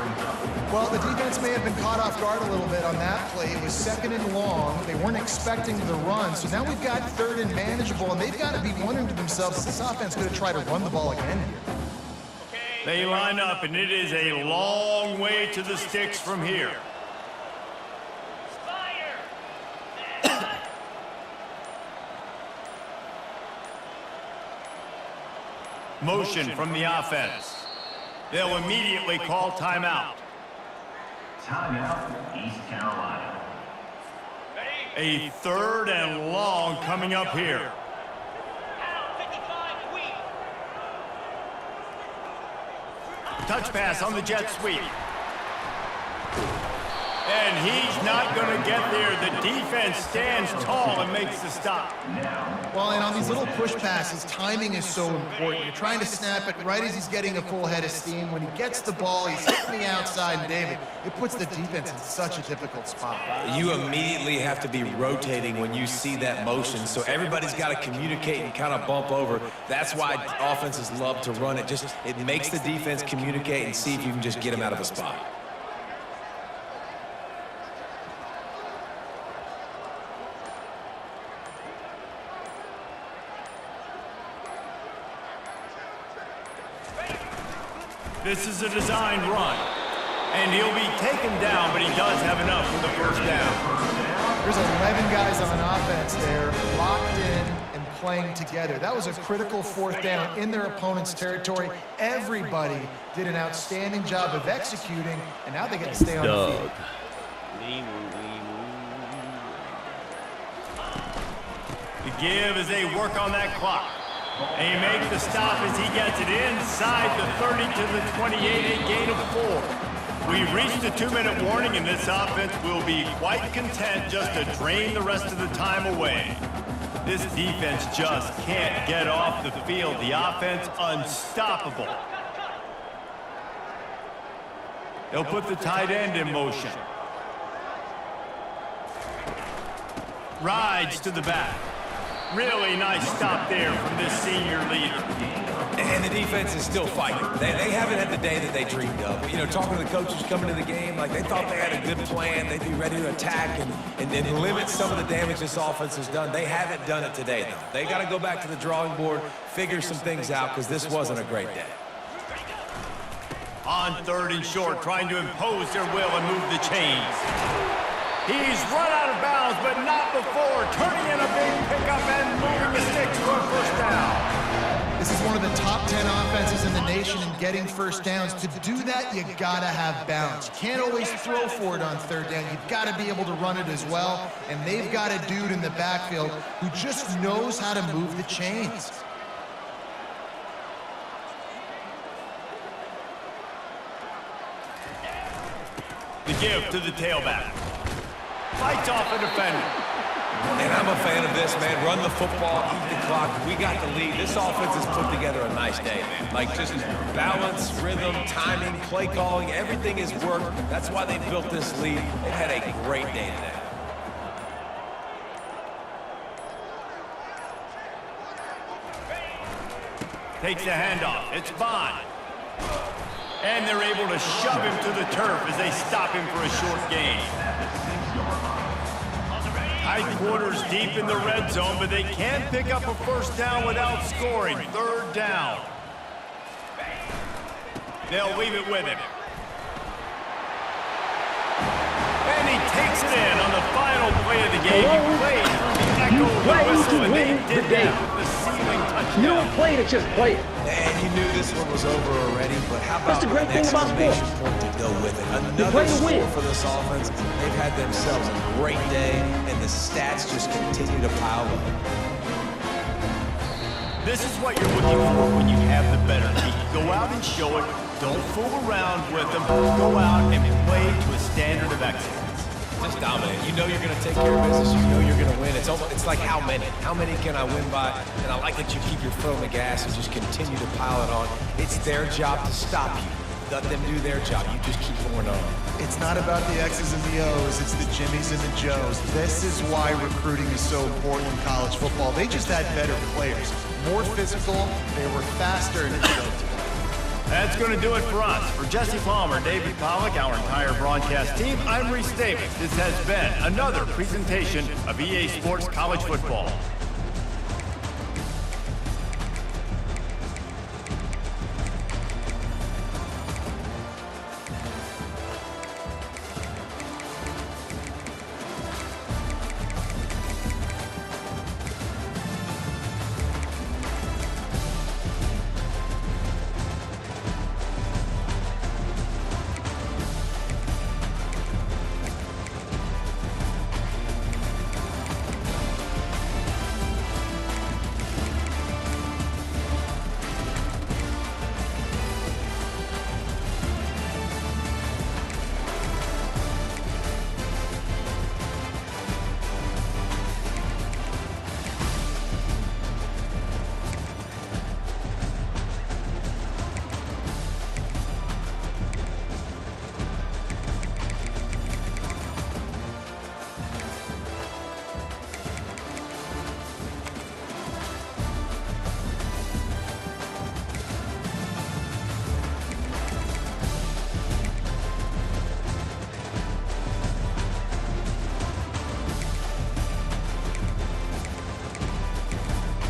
Well, the defense may have been caught off guard a little bit on that play. It was 2nd and long. They weren't expecting the run. So now we've got 3rd and manageable, and they've got to be wondering to themselves, is this offense going to try to run the ball again here?
They line up, and it is a long way to the sticks from here. Motion from the offense. They'll immediately call timeout.
Timeout, East Carolina.
A 3rd and long coming up here. Touch pass on the jet sweep. And he's not going to get there. The defense stands tall and makes the stop.
Well, and on these little push passes, timing is so important. You're trying to snap it right as he's getting a full head of steam. When he gets the ball, he's hitting the outside, and David, it puts the defense in such a difficult spot.
You immediately have to be rotating when you see that motion, so everybody's got to communicate and kind of bump over. That's why offenses love to run it. It makes the defense communicate and see if you can just get them out of a spot.
This is a designed run, and he'll be taken down, but he does have enough for the first down.
There's 11 guys on offense there, locked in and playing together. That was a critical 4th down in their opponent's territory. Everybody did an outstanding job of executing, and now they get to stay on the field.
The give as they work on that clock. And he makes the stop as he gets it inside the 30 to the 28, a gain of 4. We've reached the 2-minute warning, and this offense will be quite content just to drain the rest of the time away. This defense just can't get off the field. The offense unstoppable. They'll put the tight end in motion. Rides to the back. Really nice stop there from this senior leader.
And the defense is still fighting. They haven't had the day that they dreamed of. You know, talking to the coaches coming to the game, like they thought they had a good plan. They'd be ready to attack and limit some of the damage this offense has done. They haven't done it today, though. They got to go back to the drawing board, figure some things out, because this wasn't a great day.
On 3rd and short, trying to impose their will and move the chains. He's run out of bounds, but not before turning in a big pickup and moving the sticks for a first down.
This is one of the top 10 offenses in the nation in getting first downs. To do that, you gotta have balance. You can't always throw for it on 3rd down. You've got to be able to run it as well. And they've got a dude in the backfield who just knows how to move the chains.
The give to the tailback. Fights off a defender.
And I'm a fan of this, man. Run the football, eat the clock. We got the lead. This offense has put together a nice day, man. Like just balance, rhythm, timing, play calling, everything has worked. That's why they built this lead. They've had a great day today.
Takes the handoff. It's Bond. And they're able to shove him to the turf as they stop him for a short gain. Tight quarters deep in the red zone, but they can pick up a first down without scoring. Third down. They'll leave it with him. And he takes it in on the final play of the game. He played through the echo of the whistle, and they did that with the ceiling touchdown.
You don't play to just play it.
And you knew this one was over already, but how about an exclamation point to go with it? Another score for this offense. They've had themselves a great day, and the stats just continue to pile up.
This is what you're looking for when you have the better team. Go out and show it. Don't fool around with them. Go out and play to a standard of excellence.
Just dominate. You know you're going to take care of business. You know you're going to win. It's like how many? How many can I win by? And I like that you keep your foot on the gas and just continue to pile it on. It's their job to stop you. Let them do their job. You just keep going on.
It's not about the X's and the O's. It's the Jimmies and the Joes. This is why recruiting is so important in college football. They just had better players. More physical. They were faster and intelligent.
That's going to do it for us. For Jesse Palmer, David Pollack, our entire broadcast team, I'm Reese Davis. This has been another presentation of EA Sports College Football.